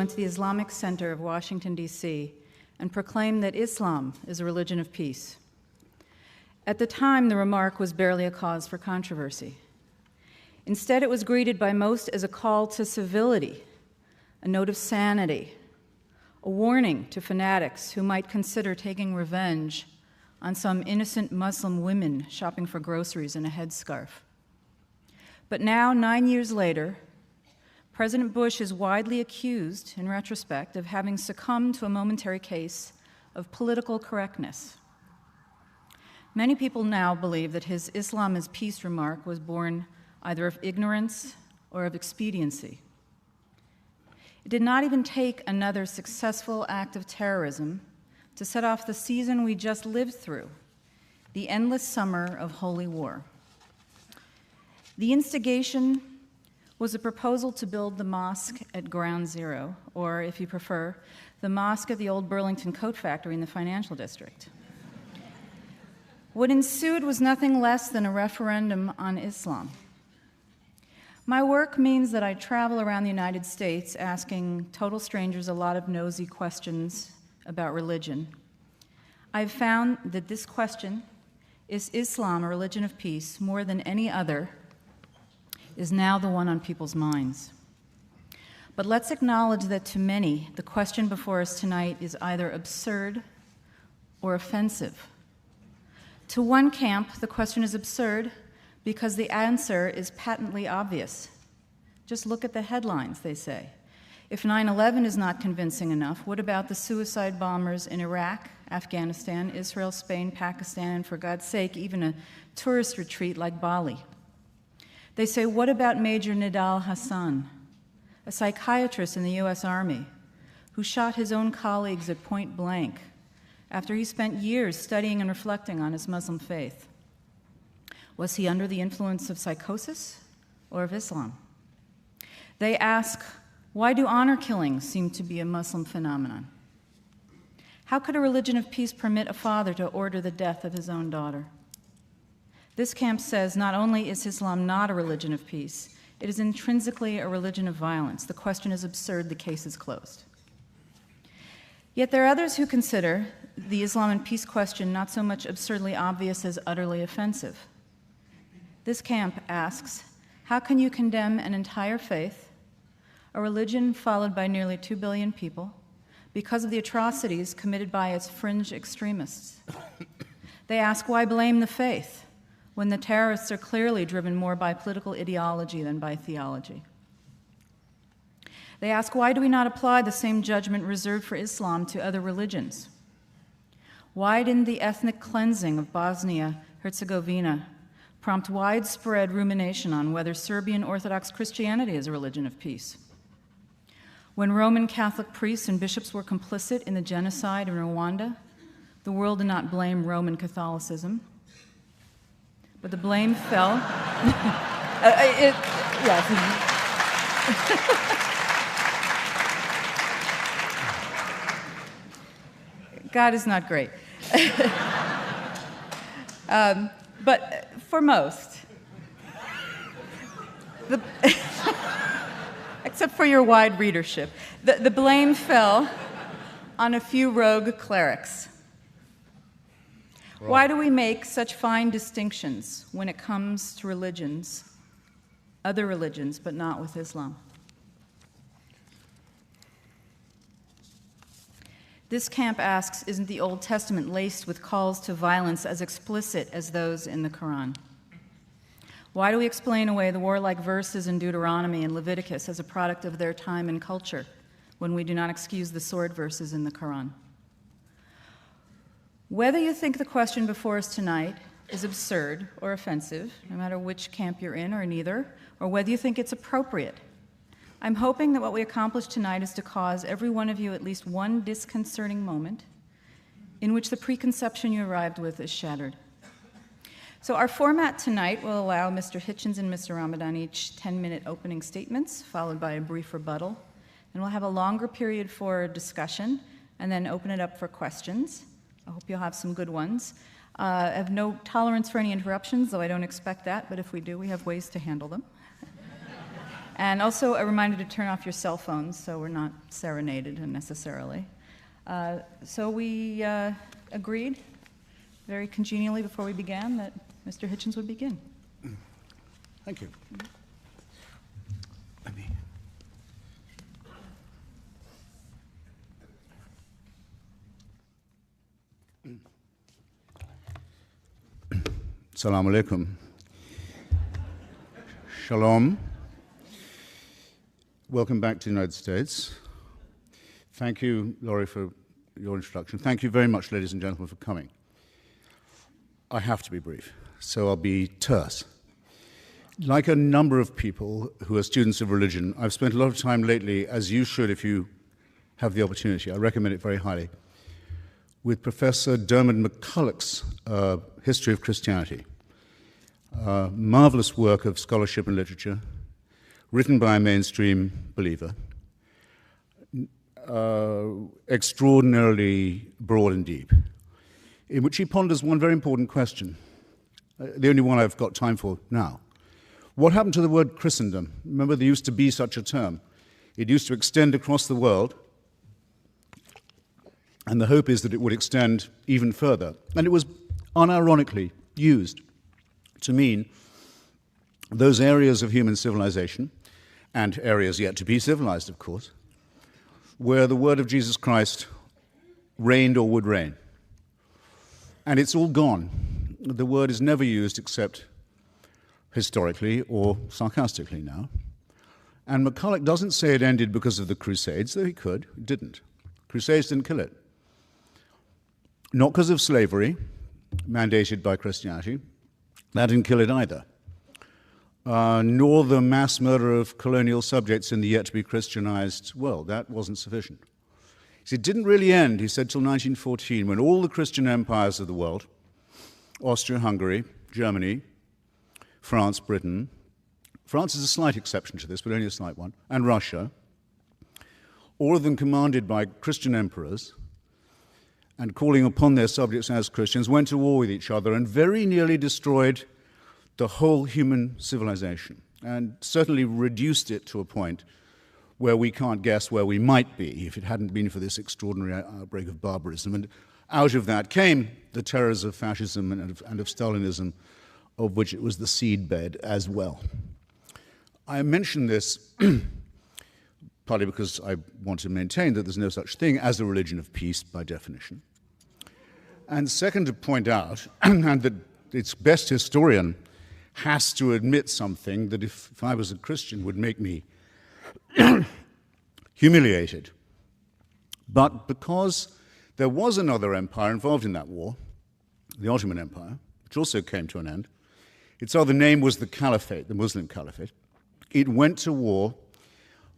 went to the Islamic Center of Washington, D.C., and proclaimed that Islam is a religion of peace. At the time, the remark was barely a cause for controversy. Instead, it was greeted by most as a call to civility, a note of sanity, a warning to fanatics who might consider taking revenge on some innocent Muslim women shopping for groceries in a headscarf. But now, 9 years later, President Bush is widely accused, in retrospect, of having succumbed to a momentary case of political correctness. Many people now believe that his Islam is peace remark was born either of ignorance or of expediency. It did not even take another successful act of terrorism to set off the season we just lived through, the endless summer of holy war. The instigation was a proposal to build the mosque at Ground Zero, or, if you prefer, the mosque at the old Burlington Coat Factory in the financial district. What ensued was nothing less than a referendum on Islam. My work means that I travel around the United States asking total strangers a lot of nosy questions about religion. I've found that this question, is Islam a religion of peace, more than any other, is now the one on people's minds. But let's acknowledge that to many, the question before us tonight is either absurd or offensive. To one camp, the question is absurd because the answer is patently obvious. Just look at the headlines, they say. If 9/11 is not convincing enough, what about the suicide bombers in Iraq, Afghanistan, Israel, Spain, Pakistan, and for God's sake, even a tourist retreat like Bali? They say, what about Major Nidal Hassan, a psychiatrist in the US Army who shot his own colleagues at point blank after he spent years studying and reflecting on his Muslim faith? Was he under the influence of psychosis or of Islam? They ask, why do honor killings seem to be a Muslim phenomenon? How could a religion of peace permit a father to order the death of his own daughter? This camp says not only is Islam not a religion of peace, it is intrinsically a religion of violence. The question is absurd, the case is closed. Yet there are others who consider the Islam and peace question not so much absurdly obvious as utterly offensive. This camp asks, how can you condemn an entire faith, a religion followed by nearly 2 billion people, because of the atrocities committed by its fringe extremists? They ask, why blame the faith when the terrorists are clearly driven more by political ideology than by theology? They ask, why do we not apply the same judgment reserved for Islam to other religions? Why didn't the ethnic cleansing of Bosnia-Herzegovina prompt widespread rumination on whether Serbian Orthodox Christianity is a religion of peace? When Roman Catholic priests and bishops were complicit in the genocide in Rwanda, the world did not blame Roman Catholicism, but the blame fell. God is not great. But for most, except for your wide readership, the blame fell on a few rogue clerics. Why do we make such fine distinctions when it comes to religions, other religions, but not with Islam? This camp asks, isn't the Old Testament laced with calls to violence as explicit as those in the Quran? Why do we explain away the warlike verses in Deuteronomy and Leviticus as a product of their time and culture when we do not excuse the sword verses in the Quran? Whether you think the question before us tonight is absurd or offensive, no matter which camp you're in or neither, or whether you think it's appropriate, I'm hoping that what we accomplish tonight is to cause every one of you at least one disconcerting moment in which the preconception you arrived with is shattered. So our format tonight will allow Mr. Hichens and Mr. Ramadan each 10-minute opening statements, followed by a brief rebuttal. And we'll have a longer period for discussion, and then open it up for questions. I hope you'll have some good ones. I have no tolerance for any interruptions, though I don't expect that, but if we do, we have ways to handle them. And also a reminder to turn off your cell phones so we're not serenaded unnecessarily. So we agreed very congenially before we began that Mr. Hichens would begin. Thank you. Let me. Assalamu alaikum. Shalom. Welcome back to the United States. Thank you, Laurie, for your introduction. Thank you very much, ladies and gentlemen, for coming. I have to be brief, so I'll be terse. Like a number of people who are students of religion, I've spent a lot of time lately, as you should if you have the opportunity, I recommend it very highly, with Professor Dermot McCulloch's History of Christianity. Marvelous work of scholarship and literature, written by a mainstream believer, extraordinarily broad and deep, in which he ponders one very important question, the only one I've got time for now. What happened to the word Christendom? Remember, there used to be such a term. It used to extend across the world, and the hope is that it would extend even further. And it was unironically used to mean those areas of human civilization, and areas yet to be civilized, of course, where the word of Jesus Christ reigned or would reign. And it's all gone. The word is never used except historically or sarcastically now. And McCulloch doesn't say it ended because of the Crusades, though he could. It didn't. Crusades didn't kill it. Not because of slavery, mandated by Christianity. That didn't kill it either. Nor the mass murder of colonial subjects in the yet-to-be Christianized world. That wasn't sufficient. It didn't really end, he said, till 1914, when all the Christian empires of the world, Austria-Hungary, Germany, France, Britain, France is a slight exception to this, but only a slight one, and Russia, all of them commanded by Christian emperors, and calling upon their subjects as Christians, went to war with each other and very nearly destroyed the whole human civilization, and certainly reduced it to a point where we can't guess where we might be if it hadn't been for this extraordinary outbreak of barbarism. And out of that came the terrors of fascism and of Stalinism, of which it was the seedbed as well. I mention this partly because I want to maintain that there's no such thing as a religion of peace by definition. And second, to point out, and that its best historian has to admit something that if I was a Christian would make me humiliated. But because there was another empire involved in that war, the Ottoman Empire, which also came to an end, its other name was the Caliphate, the Muslim Caliphate. It went to war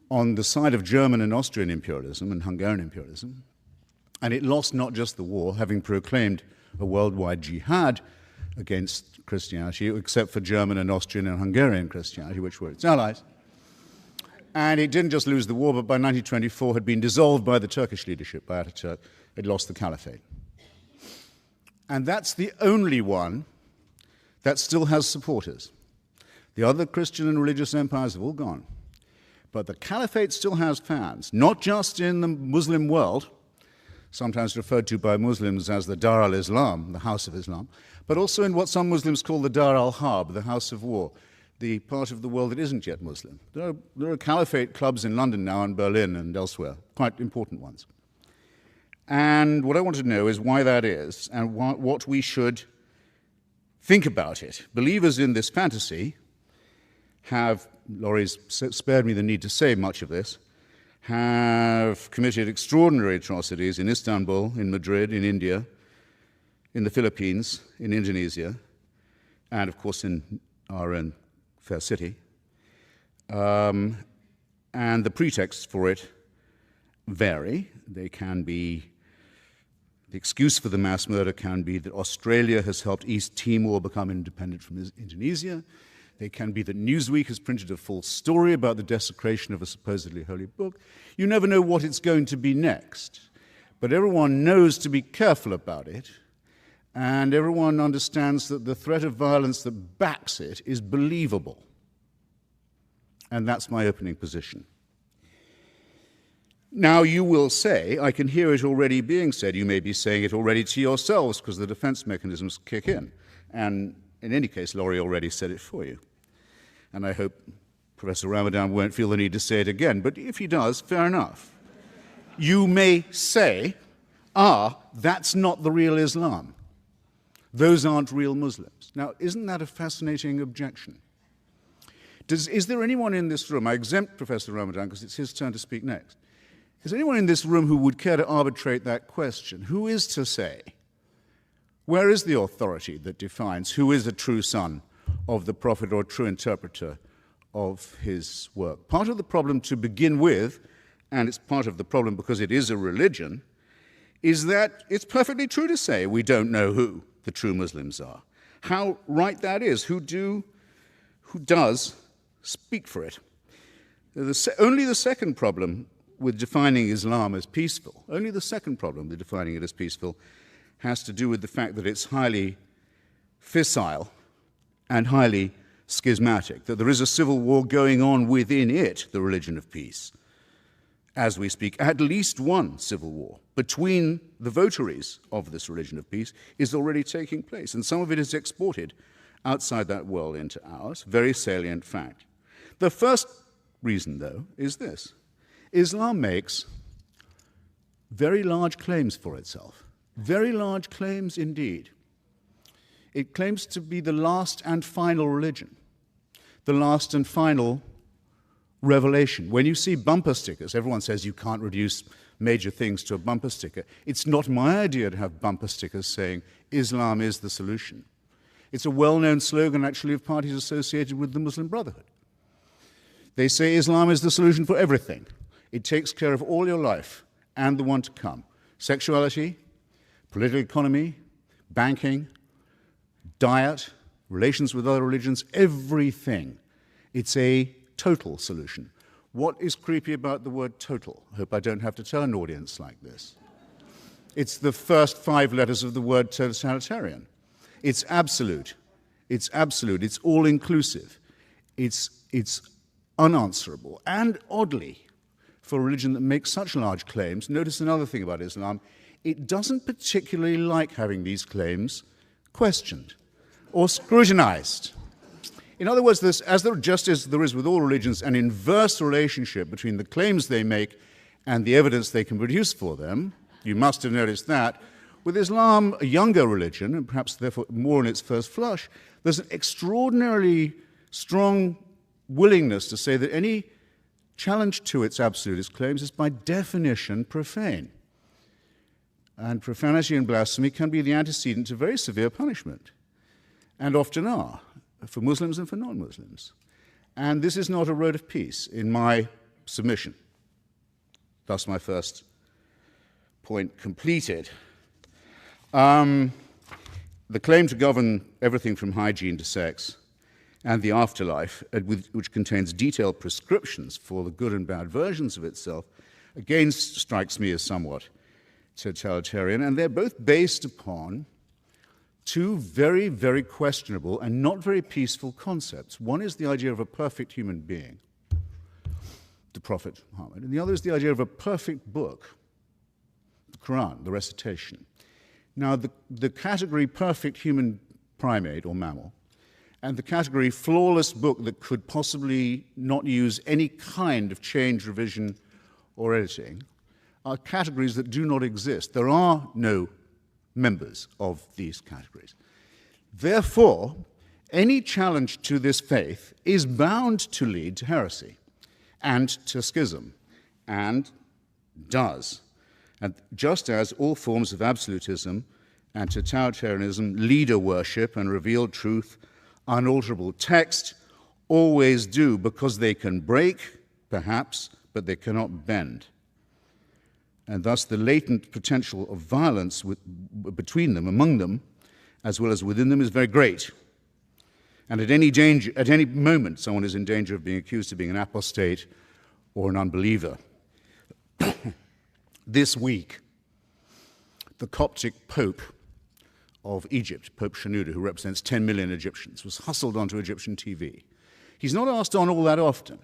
on the side of German and Austrian imperialism and Hungarian imperialism, and it lost not just the war, having proclaimed a worldwide jihad against Christianity, except for German and Austrian and Hungarian Christianity, which were its allies. And it didn't just lose the war, but by 1924 had been dissolved by the Turkish leadership, by Ataturk. It lost the Caliphate. And that's the only one that still has supporters. The other Christian and religious empires have all gone. But the Caliphate still has fans, not just in the Muslim world, sometimes referred to by Muslims as the Dar al-Islam, the House of Islam, but also in what some Muslims call the Dar al-Harb, the House of War, the part of the world that isn't yet Muslim. There are Caliphate clubs in London now and Berlin and elsewhere, quite important ones. And what I want to know is why that is and what we should think about it. Believers in this fantasy have, Laurie's spared me the need to say much of this, have committed extraordinary atrocities in Istanbul, in Madrid, in India, in the Philippines, in Indonesia, and of course in our own fair city. And the pretexts for it vary. They can be, the excuse for the mass murder can be that Australia has helped East Timor become independent from Indonesia. They can be that Newsweek has printed a false story about the desecration of a supposedly holy book. You never know what it's going to be next. But everyone knows to be careful about it, and everyone understands that the threat of violence that backs it is believable. And that's my opening position. Now, you will say, I can hear it already being said, you may be saying it already to yourselves because the defense mechanisms kick in. And in any case, Laurie already said it for you. And I hope Professor Ramadan won't feel the need to say it again, but if he does, fair enough. You may say, that's not the real Islam. Those aren't real Muslims. Now, isn't that a fascinating objection? Is there anyone in this room, I exempt Professor Ramadan because it's his turn to speak next. Is there anyone in this room who would care to arbitrate that question? Who is to say, where is the authority that defines who is a true son of the Prophet or true interpreter of his work? Part of the problem to begin with, and it's part of the problem because it is a religion, is that it's perfectly true to say we don't know who the true Muslims are. How right that is, who does speak for it. Only the second problem with defining Islam as peaceful, only the second problem with defining it as peaceful has to do with the fact that it's highly fissile and highly schismatic, that there is a civil war going on within it, the religion of peace. As we speak, at least one civil war between the votaries of this religion of peace is already taking place, and some of it is exported outside that world into ours, very salient fact. The first reason, though, is this. Islam makes very large claims for itself, very large claims indeed. It claims to be the last and final religion, the last and final revelation. When you see bumper stickers, everyone says you can't reduce major things to a bumper sticker. It's not my idea to have bumper stickers saying Islam is the solution. It's a well-known slogan, actually, of parties associated with the Muslim Brotherhood. They say Islam is the solution for everything. It takes care of all your life and the one to come. Sexuality, political economy, banking, diet, relations with other religions, everything. It's a total solution. What is creepy about the word total? I hope I don't have to tell an audience like this. It's the first 5 letters of the word totalitarian. It's absolute. It's absolute. It's all-inclusive. It's unanswerable. And oddly, for a religion that makes such large claims, notice another thing about Islam, it doesn't particularly like having these claims questioned or scrutinized. In other words, just as there is with all religions, an inverse relationship between the claims they make and the evidence they can produce for them, you must have noticed that. With Islam, a younger religion, and perhaps therefore more in its first flush, there's an extraordinarily strong willingness to say that any challenge to its absolutist claims is by definition profane. And profanity and blasphemy can be the antecedent to very severe punishment, and often are, for Muslims and for non-Muslims. And this is not a road of peace in my submission. Thus my first point completed. The claim to govern everything from hygiene to sex and the afterlife, which contains detailed prescriptions for the good and bad versions of itself, again strikes me as somewhat totalitarian, and they're both based upon 2 very, very questionable and not very peaceful concepts. One is the idea of a perfect human being, the Prophet Muhammad, and the other is the idea of a perfect book, the Quran, the recitation. Now, the category perfect human primate or mammal and the category flawless book that could possibly not use any kind of change, revision, or editing are categories that do not exist. There are no members of these categories. Therefore, any challenge to this faith is bound to lead to heresy and to schism, and does. And just as all forms of absolutism and totalitarianism, leader worship and revealed truth, unalterable text, always do, because they can break, perhaps, but they cannot bend. And thus the latent potential of violence between them, among them, as well as within them, is very great. And at any moment, someone is in danger of being accused of being an apostate or an unbeliever. This week, the Coptic Pope of Egypt, Pope Shenouda, who represents 10 million Egyptians, was hustled onto Egyptian TV. He's not asked on all that often.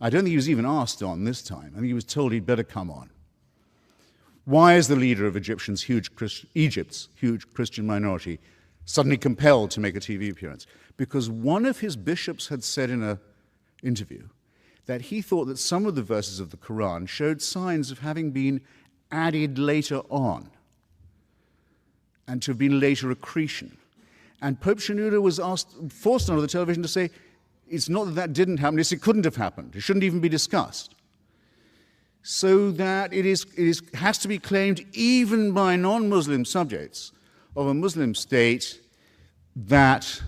I don't think he was even asked on this time. I think he was told he'd better come on. Why is the leader of Egypt's huge Christian minority suddenly compelled to make a TV appearance? Because one of his bishops had said in an interview that he thought that some of the verses of the Quran showed signs of having been added later on and to have been later accretion. And Pope Shenouda was forced onto the television to say, it's not that that didn't happen, it's it couldn't have happened. It shouldn't even be discussed. So that it has to be claimed even by non-Muslim subjects of a Muslim state that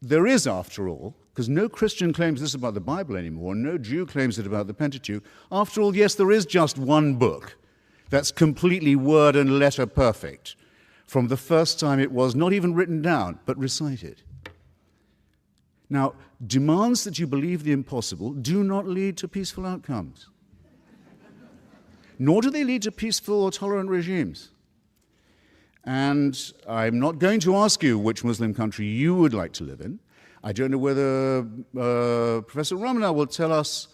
there is, after all, because no Christian claims this about the Bible anymore, no Jew claims it about the Pentateuch. After all, yes, there is just one book that's completely word and letter perfect from the first time it was not even written down, but recited. Now, demands that you believe the impossible do not lead to peaceful outcomes. Nor do they lead to peaceful or tolerant regimes. And I'm not going to ask you which Muslim country you would like to live in. I don't know whether Professor Ramana will tell us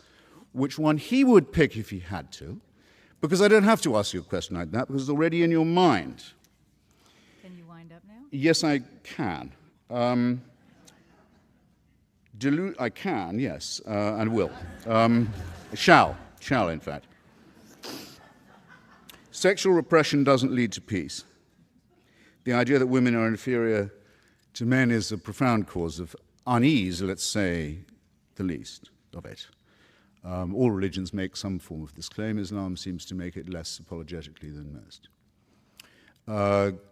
which one he would pick if he had to, because I don't have to ask you a question like that, because it's already in your mind. Can you wind up now? Yes, I can. I can, yes, and will. Shall, in fact. Sexual repression doesn't lead to peace. The idea that women are inferior to men is a profound cause of unease, let's say the least of it. All religions make some form of this claim. Islam seems to make it less apologetically than most.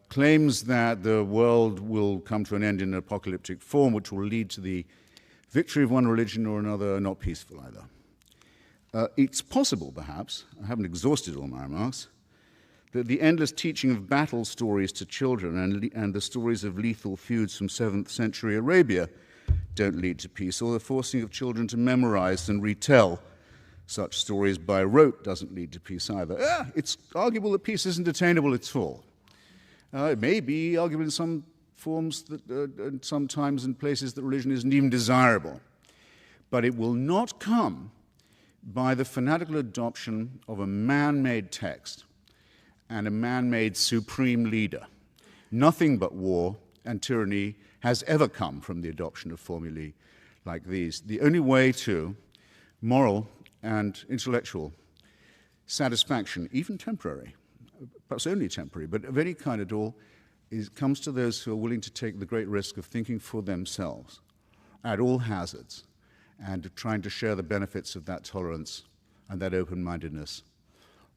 Claims that the world will come to an end in an apocalyptic form, which will lead to the victory of one religion or another, are not peaceful either. It's possible, perhaps, I haven't exhausted all my remarks, that the endless teaching of battle stories to children and the stories of lethal feuds from 7th century Arabia don't lead to peace, or the forcing of children to memorize and retell such stories by rote doesn't lead to peace either. It's arguable that peace isn't attainable at all. It may be arguable in some forms, that sometimes in places that religion isn't even desirable, but it will not come by the fanatical adoption of a man-made text and a man-made supreme leader. Nothing but war and tyranny has ever come from the adoption of formulae like these. The only way to moral and intellectual satisfaction, even temporary, perhaps only temporary, but of any kind at all, comes to those who are willing to take the great risk of thinking for themselves at all hazards and trying to share the benefits of that tolerance and that open-mindedness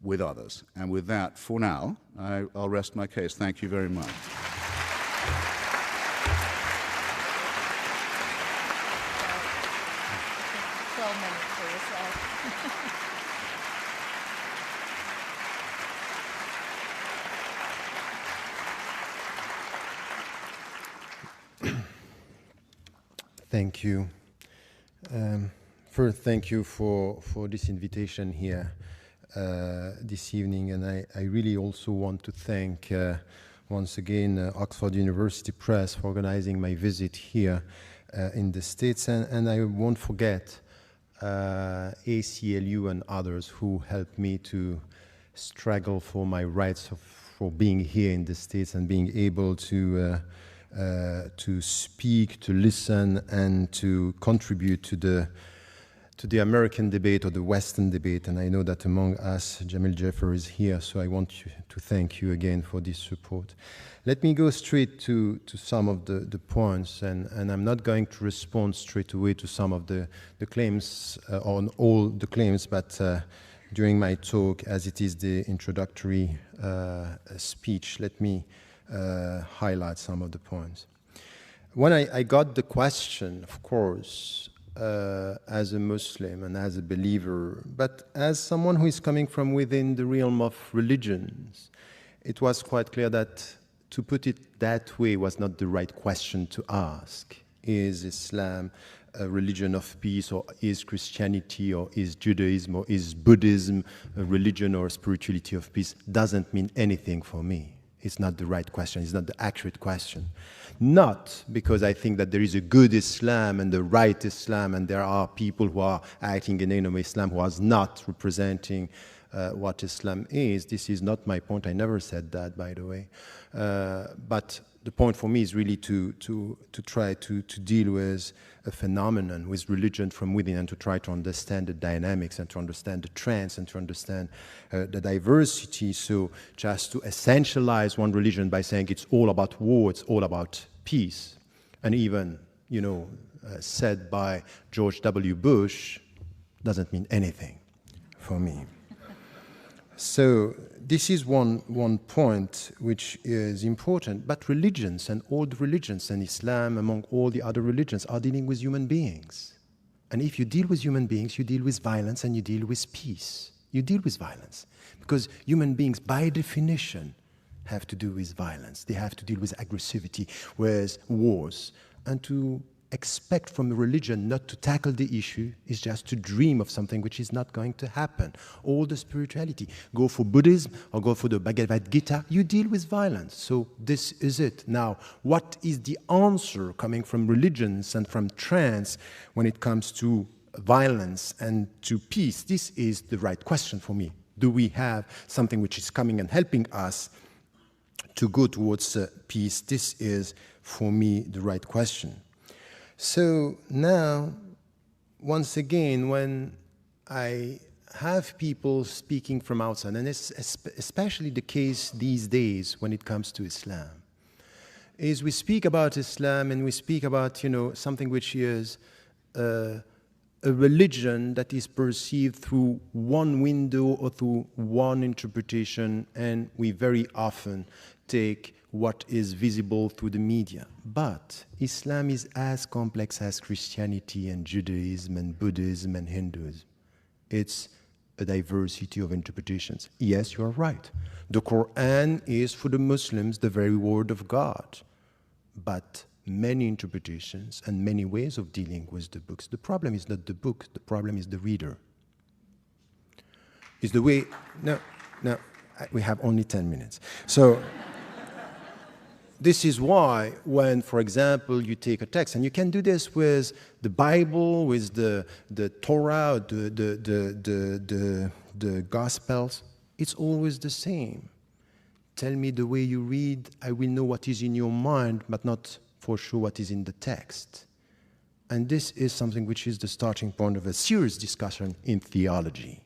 with others. And with that, for now, I'll rest my case. Thank you very much. 12 minutes for yourself. Thank you. First, thank you for this invitation here this evening, and I really also want to thank once again Oxford University Press for organizing my visit here in the States, and I won't forget ACLU and others who helped me to struggle for my rights for being here in the States and being able to speak, to listen, and to contribute to the American debate or the Western debate. And I know that among us, Jamil Jaffer is here, so I want to thank you again for this support. Let me go straight to some of the points, and I'm not going to respond straight away to some of the claims, on all the claims, but during my talk, as it is the introductory speech, let me highlight some of the points. When I got the question, of course, as a Muslim and as a believer, but as someone who is coming from within the realm of religions, it was quite clear that to put it that way was not the right question to ask. Is Islam a religion of peace, or is Christianity, or is Judaism, or is Buddhism a religion or a spirituality of peace? Doesn't mean anything for me. It's not the right question. It's not the accurate question. Not because I think that there is a good Islam and the right Islam, and there are people who are acting in the name of Islam who are not representing what Islam is. This is not my point. I never said that, by the way. But the point for me is really to try to deal with a phenomenon, with religion from within, and to try to understand the dynamics and to understand the trends and to understand the diversity. So just to essentialize one religion by saying it's all about war, it's all about peace, and even, said by George W. Bush, doesn't mean anything for me. So this is one point which is important, but religions and all the religions and Islam among all the other religions are dealing with human beings. And if you deal with human beings, you deal with violence and you deal with peace. You deal with violence because human beings by definition have to do with violence. They have to deal with aggressivity, with wars. And to expect from a religion not to tackle the issue is just to dream of something which is not going to happen. All the spirituality, go for Buddhism or go for the Bhagavad Gita, you deal with violence. So this is it. Now, what is the answer coming from religions and from trends when it comes to violence and to peace? This is the right question for me. Do we have something which is coming and helping us to go towards peace? This is, for me, the right question. So now, once again, when I have people speaking from outside, and it's especially the case these days when it comes to Islam, is we speak about Islam and we speak about, something which is a religion that is perceived through one window or through one interpretation, and we very often take what is visible through the media. But Islam is as complex as Christianity and Judaism and Buddhism and Hinduism. It's a diversity of interpretations. Yes, you are right. The Quran is for the Muslims the very word of God. But many interpretations and many ways of dealing with the books. The problem is not the book, the problem is the reader. Is the way, no, we have only 10 minutes. So, this is why when, for example, you take a text, and you can do this with the Bible, with the Torah, the Gospels, it's always the same. Tell me the way you read, I will know what is in your mind, but not for sure what is in the text. And this is something which is the starting point of a serious discussion in theology.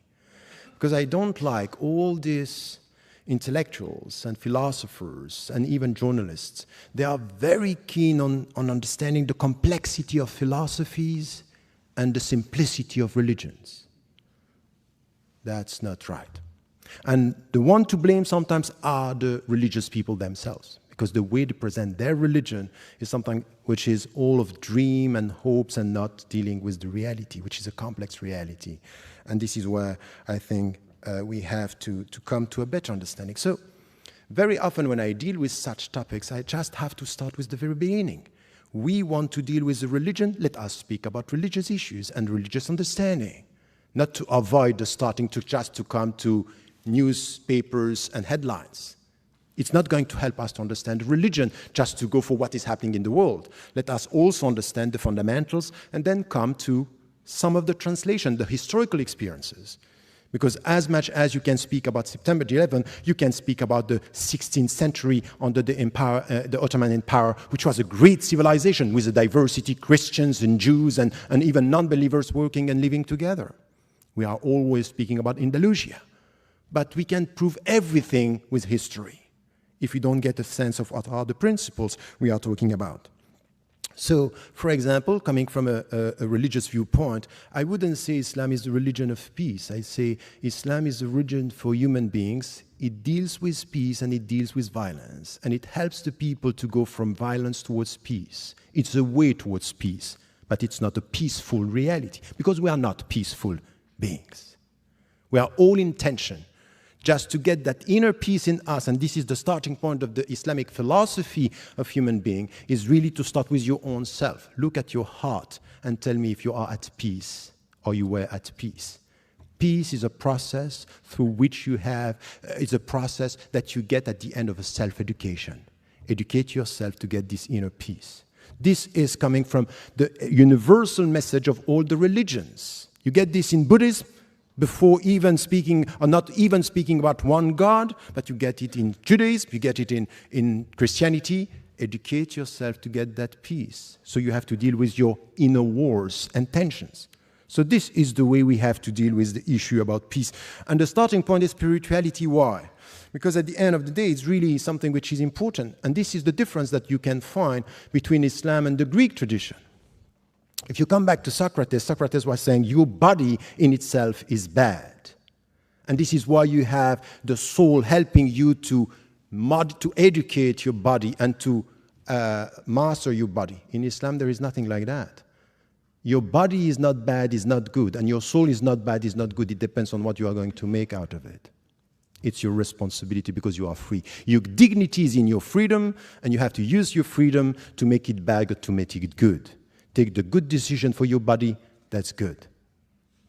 Because I don't like all these intellectuals and philosophers and even journalists. They are very keen on understanding the complexity of philosophies and the simplicity of religions. That's not right. And the one to blame sometimes are the religious people themselves, because the way they present their religion is something which is all of dream and hopes and not dealing with the reality, which is a complex reality. And this is where I think we have to come to a better understanding. So very often when I deal with such topics, I just have to start with the very beginning. We want to deal with the religion, let us speak about religious issues and religious understanding, not to avoid the starting to just to come to newspapers and headlines. It's not going to help us to understand religion just to go for what is happening in the world. Let us also understand the fundamentals and then come to some of the translation, the historical experiences. Because as much as you can speak about September 11, you can speak about the 16th century under the empire, the Ottoman Empire, which was a great civilization with a diversity, Christians and Jews and even non-believers working and living together. We are always speaking about Andalusia. But we can prove everything with history if we don't get a sense of what are the principles we are talking about. So, for example, coming from a religious viewpoint, I wouldn't say Islam is the religion of peace. I say Islam is the religion for human beings. It deals with peace and it deals with violence. And it helps the people to go from violence towards peace. It's a way towards peace, but it's not a peaceful reality, because we are not peaceful beings. We are all in tension. Just to get that inner peace in us, and this is the starting point of the Islamic philosophy of human being, is really to start with your own self. Look at your heart and tell me if you are at peace or you were at peace. Peace is a process through which you have, it's a process that you get at the end of a self-education. Educate yourself to get this inner peace. This is coming from the universal message of all the religions. You get this in Buddhism, before even speaking, or not even speaking about one God, but you get it in Judaism, you get it in Christianity. Educate yourself to get that peace. So you have to deal with your inner wars and tensions. So this is the way we have to deal with the issue about peace. And the starting point is spirituality. Why? Because at the end of the day, it's really something which is important. And this is the difference that you can find between Islam and the Greek tradition. If you come back to Socrates, Socrates was saying your body in itself is bad. And this is why you have the soul helping you to educate your body and to master your body. In Islam, there is nothing like that. Your body is not bad, is not good, and your soul is not bad, is not good. It depends on what you are going to make out of it. It's your responsibility because you are free. Your dignity is in your freedom, and you have to use your freedom to make it bad or to make it good. Take the good decision for your body, that's good.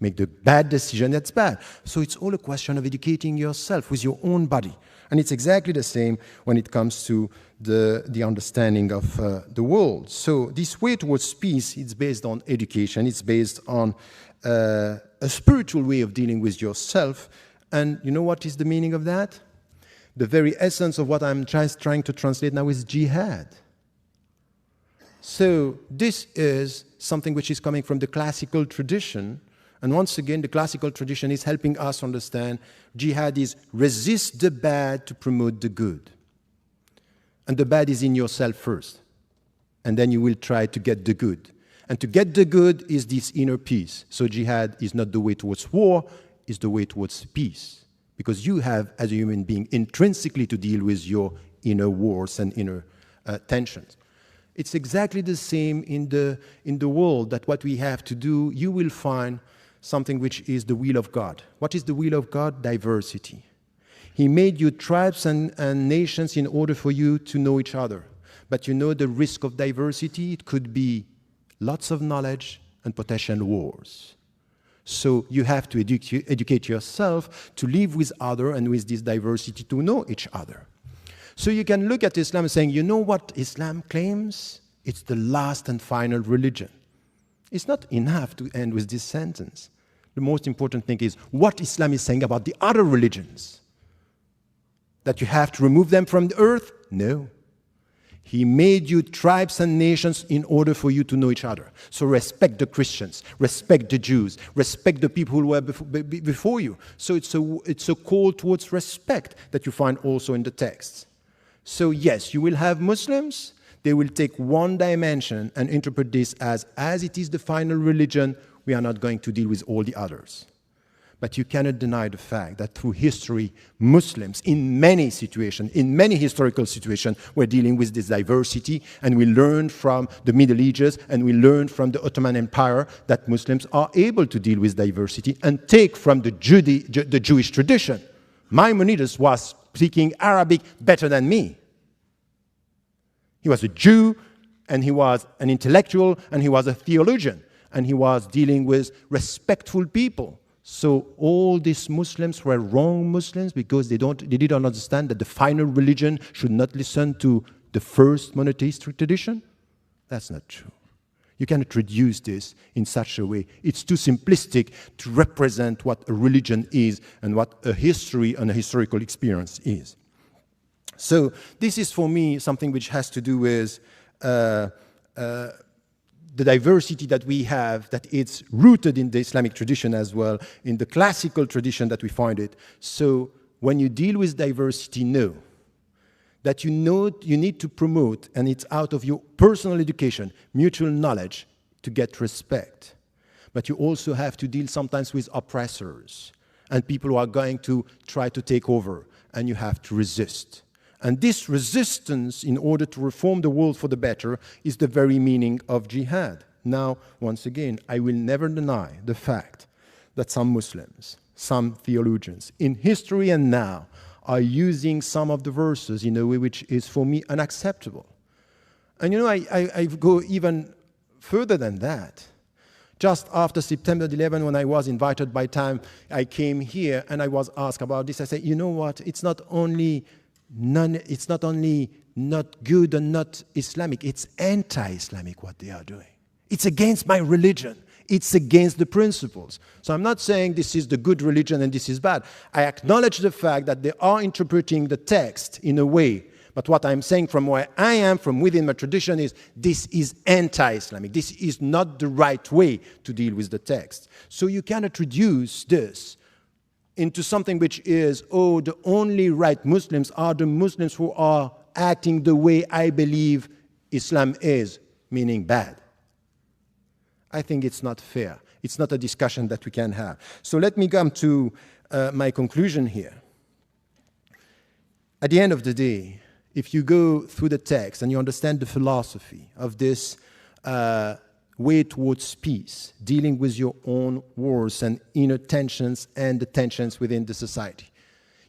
Make the bad decision, that's bad. So it's all a question of educating yourself with your own body. And it's exactly the same when it comes to the understanding of the world. So this way towards peace, it's based on education. It's based on a spiritual way of dealing with yourself. And you know what is the meaning of that? The very essence of what I'm trying to translate now is jihad. So this is something which is coming from the classical tradition. And once again, the classical tradition is helping us understand jihad is resist the bad to promote the good. And the bad is in yourself first. And then you will try to get the good. And to get the good is this inner peace. So jihad is not the way towards war, it's the way towards peace. Because you have, as a human being, intrinsically to deal with your inner wars and inner tensions. It's exactly the same in the world, that what we have to do, you will find something which is the will of God. What is the will of God? Diversity. He made you tribes and nations in order for you to know each other. But you know the risk of diversity? It could be lots of knowledge and potential wars. So you have to educate yourself to live with others and with this diversity to know each other. So you can look at Islam saying, you know what Islam claims? It's the last and final religion. It's not enough to end with this sentence. The most important thing is what Islam is saying about the other religions. That you have to remove them from the earth? No. He made you tribes and nations in order for you to know each other. So respect the Christians, respect the Jews, respect the people who were before you. So it's a call towards respect that you find also in the texts. So yes, you will have Muslims. They will take one dimension and interpret this as it is the final religion, we are not going to deal with all the others. But you cannot deny the fact that through history, Muslims, in many situations, in many historical situations, were dealing with this diversity, and we learned from the Middle Ages, and we learned from the Ottoman Empire that Muslims are able to deal with diversity and take from the Jewish tradition. Maimonides was speaking Arabic better than me. He was a Jew, and he was an intellectual, and he was a theologian, and he was dealing with respectful people. So all these Muslims were wrong Muslims because they didn't understand that the final religion should not listen to the first monotheistic tradition? That's not true. You cannot reduce this in such a way. It's too simplistic to represent what a religion is and what a history and a historical experience is. So this is for me something which has to do with the diversity that we have, that it's rooted in the Islamic tradition as well, in the classical tradition that we find it. So when you deal with diversity, know that you need to promote, and it's out of your personal education, mutual knowledge, to get respect. But you also have to deal sometimes with oppressors and people who are going to try to take over, and you have to resist. And this resistance, in order to reform the world for the better, is the very meaning of jihad. Now, once again, I will never deny the fact that some Muslims, some theologians, in history and now, are using some of the verses in a way which is, for me, unacceptable. And you know, I go even further than that. Just after September 11, when I was invited by Time, I came here and I was asked about this. I said, you know what? It's not only not good and not Islamic, it's anti-Islamic what they are doing. It's against my religion. It's against the principles. So I'm not saying this is the good religion and this is bad. I acknowledge the fact that they are interpreting the text in a way. But what I'm saying from where I am, from within my tradition, is this is anti-Islamic. This is not the right way to deal with the text. So you cannot reduce this into something which is, oh, the only right Muslims are the Muslims who are acting the way I believe Islam is, meaning bad. I think it's not fair. It's not a discussion that we can have. So let me come to my conclusion here. At the end of the day, if you go through the text and you understand the philosophy of this way towards peace, dealing with your own wars and inner tensions and the tensions within the society,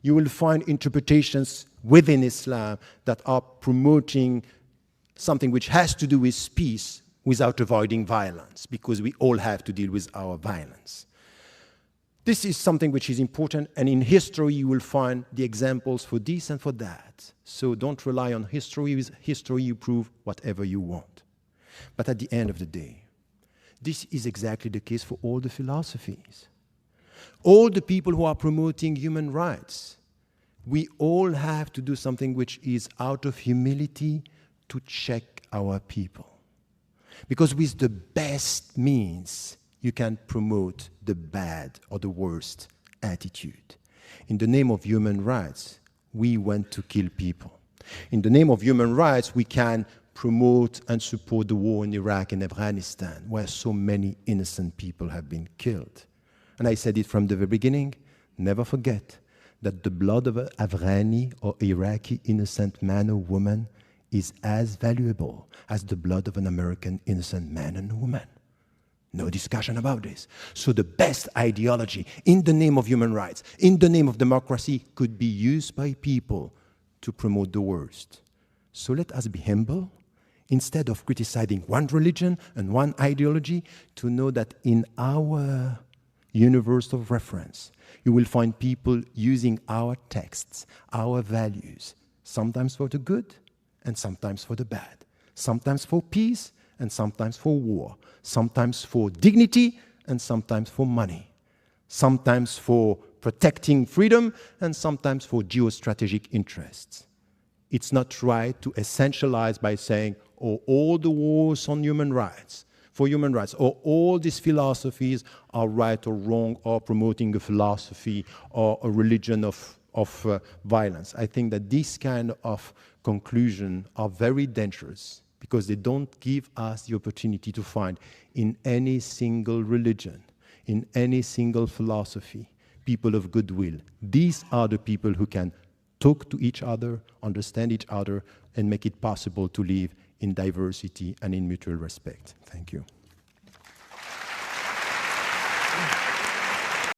you will find interpretations within Islam that are promoting something which has to do with peace without avoiding violence, because we all have to deal with our violence. This is something which is important, and in history you will find the examples for this and for that. So don't rely on history. With history you prove whatever you want. But at the end of the day, this is exactly the case for all the philosophies. All the people who are promoting human rights, we all have to do something which is out of humility to check our people. Because with the best means, you can promote the bad or the worst attitude. In the name of human rights, we want to kill people. In the name of human rights, we can promote and support the war in Iraq and Afghanistan, where so many innocent people have been killed. And I said it from the very beginning, never forget that the blood of an Afghani or Iraqi innocent man or woman is as valuable as the blood of an American innocent man and woman. No discussion about this. So the best ideology in the name of human rights, in the name of democracy, could be used by people to promote the worst. So let us be humble, instead of criticizing one religion and one ideology, to know that in our universe of reference, you will find people using our texts, our values, sometimes for the good and sometimes for the bad, sometimes for peace and sometimes for war, sometimes for dignity and sometimes for money, sometimes for protecting freedom and sometimes for geostrategic interests. It's not right to essentialize by saying, oh, all the wars on human rights, for human rights, or all these philosophies are right or wrong, or promoting a philosophy or a religion of violence. I think that these kind of conclusions are very dangerous, because they don't give us the opportunity to find in any single religion, in any single philosophy, people of goodwill. These are the people who can talk to each other, understand each other, and make it possible to live in diversity and in mutual respect. Thank you.